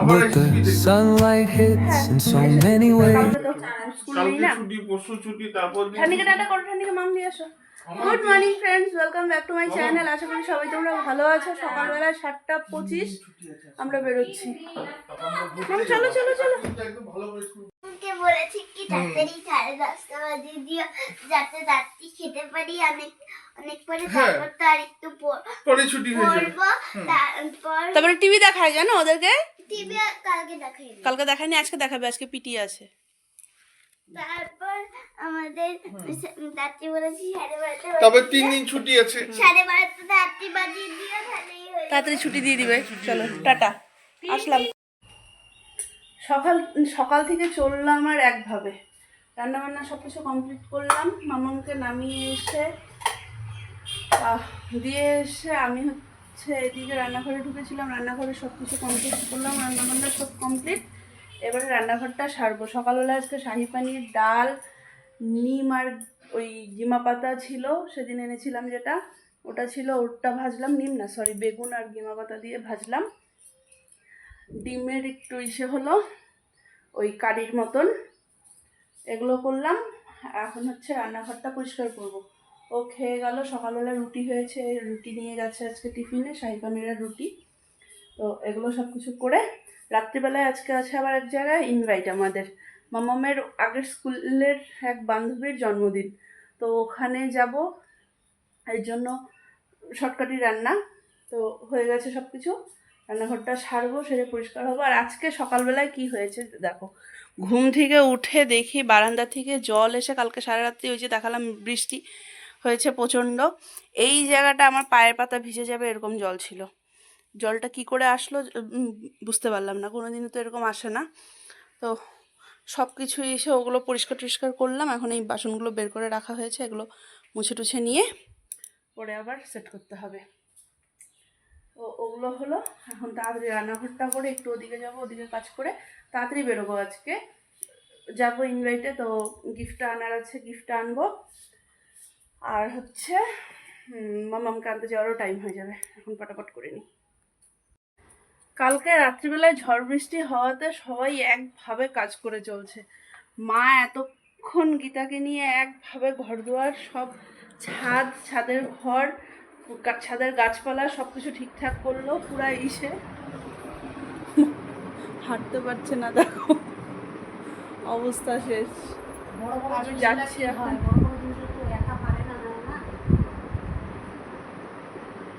but the sunlight hits in so many ways. Good morning friends, welcome back to my channel. আশা করি সবাই তোমরা ভালো আছো। সকালবেলা 7:25 আমরা বেরোচ্ছি। চলো চলো চলো। বলেছি কি তাড়াতাড়ি 10:30 বাজে দিও, যাতে রাত্রি খেতে পারি। অনেক পরে তারপর তো আর একটু পরে ছুটি হয়ে যাবে। তারপরে টিভি দেখায়, জানো ওদেরকে? টিভি কালকে দেখায়নি, আজকে দেখাবে। আজকে পিটি আছে। তারপর আমাদের রাত্রি বলেছি 12:30, তবে 3 দিন ছুটি আছে। 12:30 রাত্রি বাজিয়ে দিও, তাহলেই হয়ে তাড়াতাড়ি ছুটি দিয়ে দিবে। চলো টাটা, আসলাম। সকাল থেকে চললাম আর একভাবে রান্নাবান্না সব কিছু কমপ্লিট করলাম। মামাকে নামিয়ে এসে দিয়ে এসে আমি হচ্ছে এদিকে রান্নাঘরে ঢুকেছিলাম। রান্নাঘরে সব কিছু কমপ্লিট করলাম, রান্নাবান্না সব কমপ্লিট। এবারে রান্নাঘরটা সারবো। সকালবেলা আজকে শাহি পানির, ডাল, নিম আর ওই গিমা পাতা ছিল, সেদিন এনেছিলাম যেটা, ওটা ছিল, ওটা ভাজলাম। নিম না, সরি, বেগুন আর গিমা পাতা দিয়ে ভাজলাম। ডিমের একটু ইসে হলো, ওই কারির মতন, এগুলো করলাম। এখন হচ্ছে রান্নাঘরটা পরিষ্কার করব। ও খেয়ে গেল। সকালবেলা রুটি হয়েছে, রুটি নিয়ে গেছে আজকে টিফিনে, শাহি পানিরের রুটি। তো এগুলো সব কিছু করে রাত্রিবেলায় আজকে আছে আবার এক জায়গায় ইনভাইট আমাদের। মামামের আগের স্কুলের এক বান্ধবীর জন্মদিন, তো ওখানে যাব। এর জন্য শর্টকাটি রান্না তো হয়ে গেছে সব কিছু। রান্নাঘরটা সারবো, সেরে পরিষ্কার হবো। আর আজকে সকালবেলায় কি হয়েছে দেখো। ঘুম থেকে উঠে দেখি বারান্দা থেকে জল এসে, কালকে সারা রাত্রি ওই যে দেখালাম বৃষ্টি হয়েছে প্রচণ্ড, এই জায়গাটা আমার পায়ের পাতা ভিজে যাবে এরকম জল ছিল। জলটা কি করে আসলো বুঝতে পারলাম না, কোনোদিনও তো এরকম আসে না। তো সব কিছু এসে ওগুলো পরিষ্কার টরিষ্কার করলাম। এখন এই বাসনগুলো বের করে রাখা হয়েছে, এগুলো মুছে টুছে নিয়ে পরে আবার সেট করতে হবে। তো ওগুলো হলো। এখন তাড়াতাড়ি রান্নাঘরটা করে একটু ওদিকে যাব, ওদিকে কাজ করে তাড়াতাড়ি বেরোবো। আজকে যাবো ইনভাইটে, তো গিফটটা আনার আছে, গিফটটা আনবো। আর হচ্ছে মামামকে আনতে যাওয়ারও টাইম হয়ে যাবে, এখন পটাপট করে নিই। কালকে রাত্রিবেলায় ঝড় বৃষ্টি হওয়াতে সবাই একভাবে কাজ করে চলছে। মা এতক্ষণ গীতাকে নিয়ে একভাবে ঘরদুয়ার সব, ছাদের ঘর, ছাদের গাছপালা সব কিছু ঠিকঠাক করলো। পুরা ইসে হাঁটতে পারছে না, দেখো অবস্থা শেষ। আমি যাচ্ছি এখন।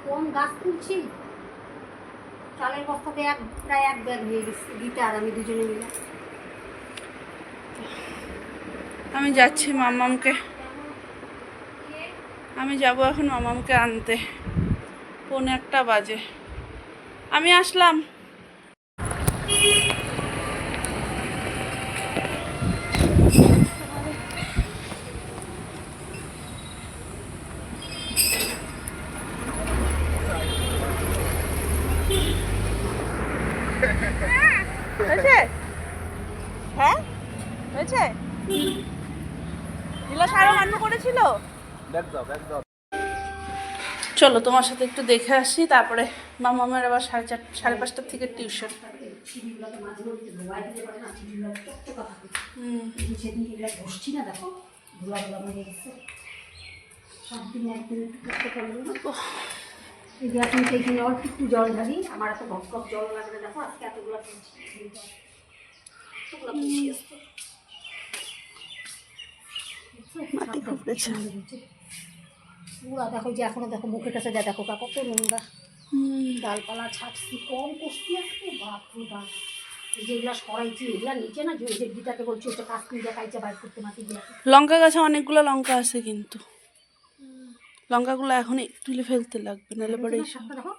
কোন গাছ তুলছি, চালের বস্তাতে প্রায় এক ব্যাগ হয়ে গেছে। গীতা আর আমি দুজনে মিলে আমি যাচ্ছি মামামকে, আমি যাব এখন মামামকে আনতে। 1:45 বাজে, আমি আসলাম। হয়েছে? হ্যাঁ হয়েছে। নীলাশ আরো রান্না করেছিল। চলো তোমার সাথে একটু দেখে আসি, তারপরে মামামের আবার 4:30 থেকে টিউশন। সেদিন এগুলো বসছি না, দেখো ধুলা ধুলা হয়ে গেছে। সব দিন একদিন করতে পারবো না। এই যে এখন সেইখানে অল্প একটু জল ঢালি, আমার এত ভক ভক জল লাগবে। দেখো আজকে এতগুলো কিনছি, মাটি খুঁড়েছে পুরা। দেখো যে এখনো দেখো মুখের কাছে যা, দেখো কত নোংরা। ডালপালা ছাড়ছি, কম কষতি আসছে, বাপরে বাপ। যেগুলা সরাইছি এগুলা নিচে না, যে গীতাকে বলছি ওটা কাজ তুই দেখাইছে বাইর করতে মাটি দিয়ে। লঙ্কা গাছে অনেকগুলো লঙ্কা আছে, কিন্তু লঙ্কাগুলো এখন তুলে ফেলতে লাগবে, নাহলে পরে দেখো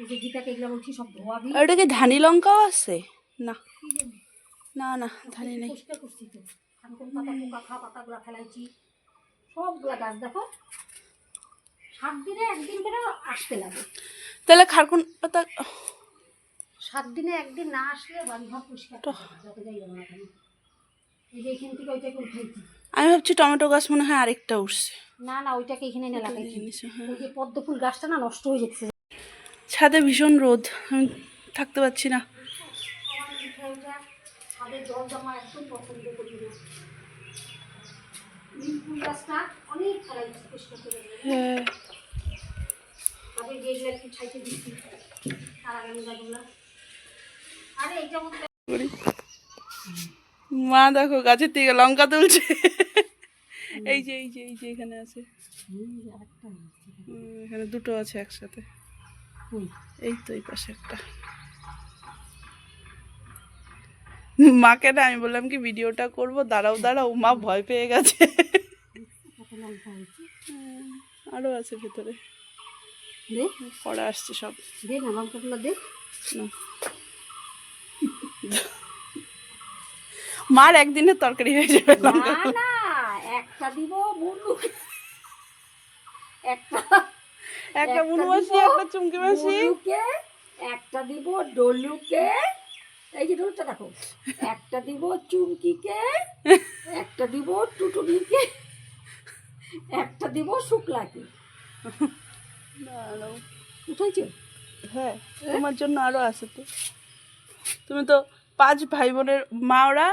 যে গীতাকে এগুলো বলছি সব ধোয়াবি। ওটা কি ধানি লঙ্কাও আছে? না না না, ধানি নেই। পরিষ্কার করছি তো, আমি কোন পাতা পোকা খা পাতাগুলো ফেলাইছি সবগুলা গাছ। দেখো 7 দিনে একদিন করে আসতে লাগে। তাহলে খারকুন পাতা 7 দিনে একদিন না আসলে বাড়ি ঘর পরিষ্কার যত যাই যাবো না কেন। এই যে এখান থেকে ওইটাকে উঠাইছি। আমি ভাবছি টমেটো গাছ মনে হয় আরেকটা উঠছে। না না, ওইটাকে এখানে এনে লাগাইছি। ওই যে পদ্ম ফুল গাছটা না নষ্ট হয়ে যাচ্ছে। ছাদে ভীষণ রোদ, আমি থাকতে পারছি না। ছাদের জল জমা একদম পছন্দ করি না। ফুল গাছটা অনেক ফেলাই পরিষ্কার করে দেবে। হ্যাঁ তবে যেগুলো একটু ছাইতে দিচ্ছি তার আগামী গাছগুলো। আরে এইটা মধ্যে মা দেখো গাছের থেকে লঙ্কা তুলছে। এই যে এখানে আছে, এখানে দুটো আছে একসাথে। এই তো এই পাশে একটা। মাকে না আমি বললাম কি ভিডিওটা করব, দাঁড়াও মা ভয় পেয়ে গেছে। আরো আছে ভেতরে, পরে আসছে সব। দে না লঙ্কাগুলো দে না। মার একদিনের তরকারি হয়ে যাবে লঙ্কা। না না একটা দিব বুনুকে, একটা বুনু মাসি, একটা চুমকি মাসি, বুনুকে একটা দিব, ডলুকে এই যে ডলুটা দেখো, একটা দিব চুমকিকে, একটা দিব টুটুনিকে, একটা দিব শুক্লাকে। উঠাইছো? হ্যাঁ তোমার জন্য আরো আছে তো। তুমি তো 5 ভাই বোনের মা, ওরা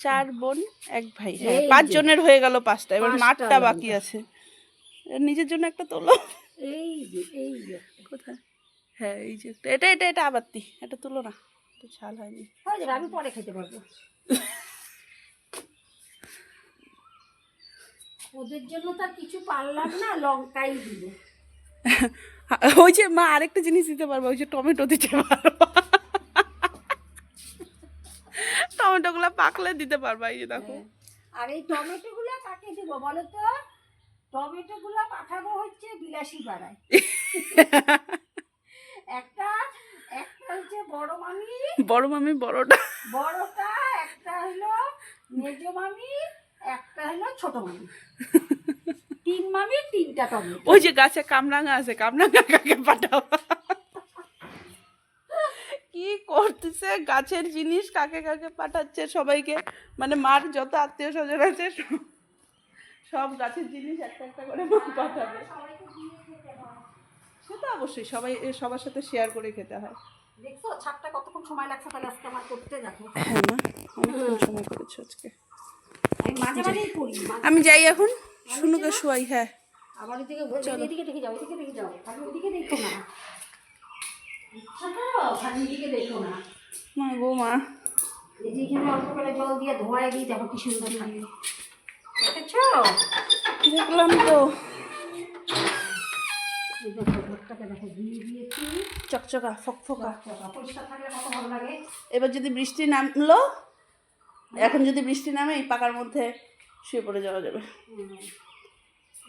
4 বোন 1 ভাই। হ্যাঁ এই 5 যে। জনের হয়ে গেল 5টা, এবার 5টা মাঠটা লঙ্কা। বাকি আছে। নিজের জন্য একটা তোলো। এই যে কোথায়? হ্যাঁ এই যে একটা, এটা আবাত্তি, এটা তুলো না, এটা ছাল হয়নি। আমি পরে খেতে পারবো। ওদের জন্য তার কিছু পারলাম না, লঙ্কাই দিল। ওই যে মা আরেকটা জিনিস দিতে পারবো, ওই যে টমেটো দিতে পারবো। টমেটোগুলো পাকলে দিতে পারবা, এই যে দেখো। আর এই টমেটোগুলো কাকে দিব বলো তো? টমেটোগুলো পাঠাবো হচ্ছে বিলাসী পাড়ায়। একটা হচ্ছে বড় মামি বড়টা, একটা হলো মেজো মামি, একটা হলো ছোট মামি। 3 মামি 3টা টমেটো। ওই যে গাছে কামরাঙা আছে, কামরাঙা কাকে পাঠাবো? কি করতেছে, গাছের জিনিস কাকে কাকে পাঠাচ্ছে সবাইকে, মানে মার যত আত্মীয় স্বজন আছে সব গাছের জিনিস একটা একটা করে মা পাঠাবে। সেটা অবশ্যই সবার সাথে শেয়ার করে খেতে হয়। দেখছো ছাদটা কতক্ষণ সময় লাগছে তাহলে আজকে আমার করতে দেখো। হ্যাঁ মা অনেকক্ষণ সময় করেছো আজকে। আমি মাঝে মাঝেই করি। আমি যাই এখন, শুনুকে শোয়াই। হ্যাঁ আবার এদিকে দেখে যাও, এদিকে দেখে যাও, খালি ওদিকে দেখো না। ইচ্ছা করো খালি এদিকে দেখো না। মা গো মা, এই যে এখানে অল্প করে জল দিয়ে ধোয়াই দিই, দেখো কি সুন্দর লাগে। দেখেছো? দেখলাম তো। এই দেখো ঘরটাকে দেখো দিয়ে দিয়েছি, চকচকা ফকফকা। পরিষ্কার থাকলে কত ভালো লাগে। এবার যদি বৃষ্টি নামলো, এখন যদি বৃষ্টি নামে এই পাকার মধ্যে শুয়ে পড়ে যাওয়া যাবে।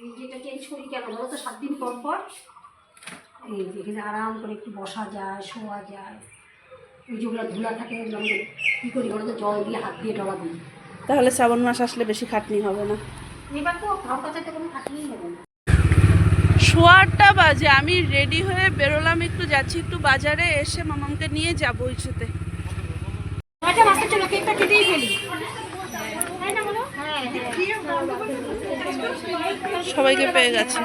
এই যেটা চেঞ্জ করি কেন বলো তো? 7 দিন পর পর এই যেখানে আরাম করে একটু বসা যায়, শোয়া যায়। ওই যেগুলো ধুলা থাকে ওগুলো আমি কী করি বলো তো? জল দিয়ে হাত দিয়ে ডলা দিই। তাহলে শ্রাবণ মাস আসলে বেশি খাটনি হবে না। এবার তো ঘর কাচাতে কোনো খাটনিই হবে না। 8:15 বাজে, আমি রেডি হয়ে বেরোলাম, একটু যাচ্ছি একটু বাজারে, এসে মামামকে নিয়ে যাবো ওই সাথে। আচ্ছা মাস্টার চলো কেকটা কেটেই ফেলি। সবাইকে পেয়ে গেছে।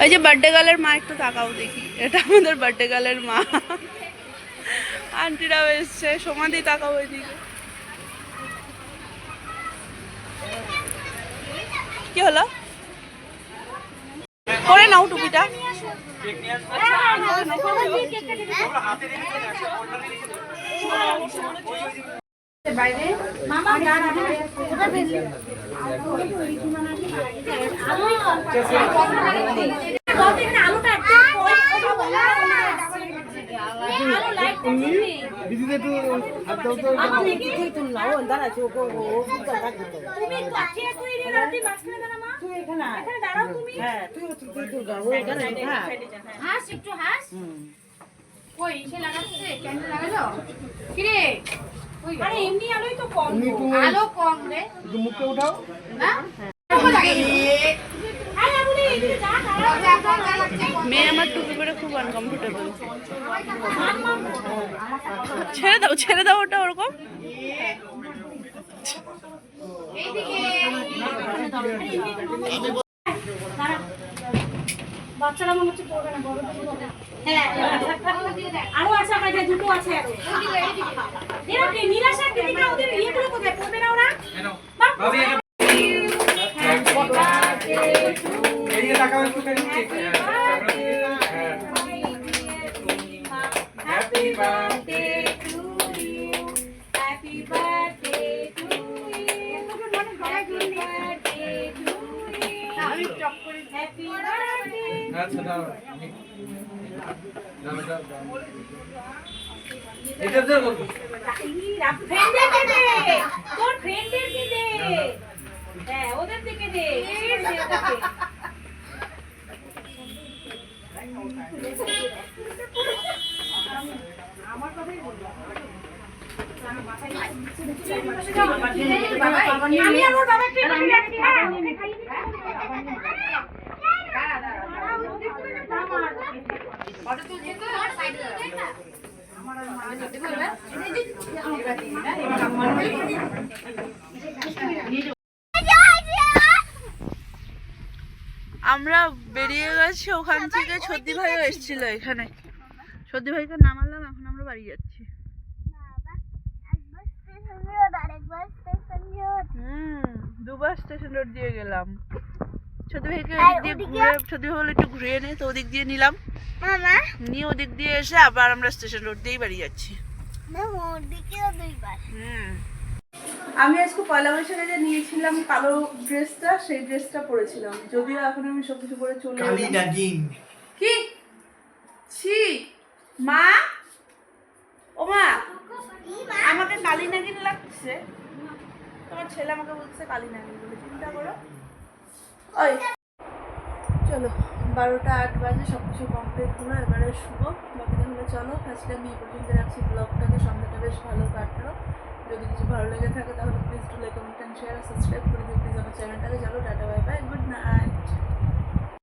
এই যে বার্থডে গার্লের মা, একটু তাকাও দেখি, এটা আমাদের বার্থডে গার্লের মা। আন্টিরাও এসছে, সমাধি তাকাও ওইদিকে। কি হলো? করে নাও টুপিটা। বাইরে মামা এমনি আলোই তো কম, আলো কম রে, মুখে উঠাও না। মেয়ে আমার টুপি পরে খুব আনকমফোর্টেবল। ছেড়ে দাও ওটা ওরকম। বাচ্চারা মনে হচ্ছে পড়বে না, বড়দের মতো হবে। হ্যাঁ, আরো আছে আমার কাছে, দুটো আছে আরো। এরা কি নিরাশা কৃতিকা ওদের ইয়েগুলো কোথায় পড়বে না ওরা? এদিকে তাকাও একটু কেন? Happy birthday to you, happy birthday to you, happy birthday to you, আমি চক করে হ্যাপি বার্থডে। আচ্ছা দাও দাও এটা দাও বলবো ফ্রেন্ডদেরকে দে, তোর ফ্রেন্ডদেরকে দে, হ্যাঁ ওদের থেকে দে। আমি আর ওর বাবা একটু এখানে যাচ্ছি, হ্যাঁ ওকে খাইয়ে দিচ্ছি। আমরা বেরিয়ে গেছি ওখান থেকে, সর্দি ভাইও এসেছিল এখানে। সর্দি ভাইকে নামালাম, এখন আমরা বাড়ি যাচ্ছি। দুবার স্টেশন রোড দিয়ে গেলাম। সর্দি ভাইকে ওদিক দিয়ে ঘুরে, সর্দি ভাই বলে একটু ঘুরিয়ে নে, তো ওদিক দিয়ে নিলাম, মামা নিয়ে ওদিক দিয়ে এসে আবার আমরা স্টেশন রোড দিয়েই বাড়ি যাচ্ছি। ওদিকেও দুইবার। আমি আজকে পয়লা বৈশাখে যে নিয়েছিলাম কালো ড্রেসটা, সেই ড্রেসটা পরেছিলাম, যদিও এখন আমি সব কিছু করে চলে কালি এলাম। নাগিন কি ছি মা, ও মা আমাকে কালী নাগিন লাগছে, তোমার ছেলে আমাকে বলছে কালী নাগিন বলে, চিন্তা করো। ওই চলো 12টা 8 বাজে, সব কিছু কমপ্লিট হলো, এবারে শুভ। বাকি তাহলে চলো আজকে আমি এই পর্যন্ত রাখছি ব্লগটাকে। সন্ধ্যাটা বেশ ভালো কাটলো। যদি কিছু ভালো লেগে থাকে তাহলে please to like, comment and share, subscribe করে দিও প্লিজ আমার চ্যানেলটাকে। চলো টাটা, বাই বাই, গুড নাইট।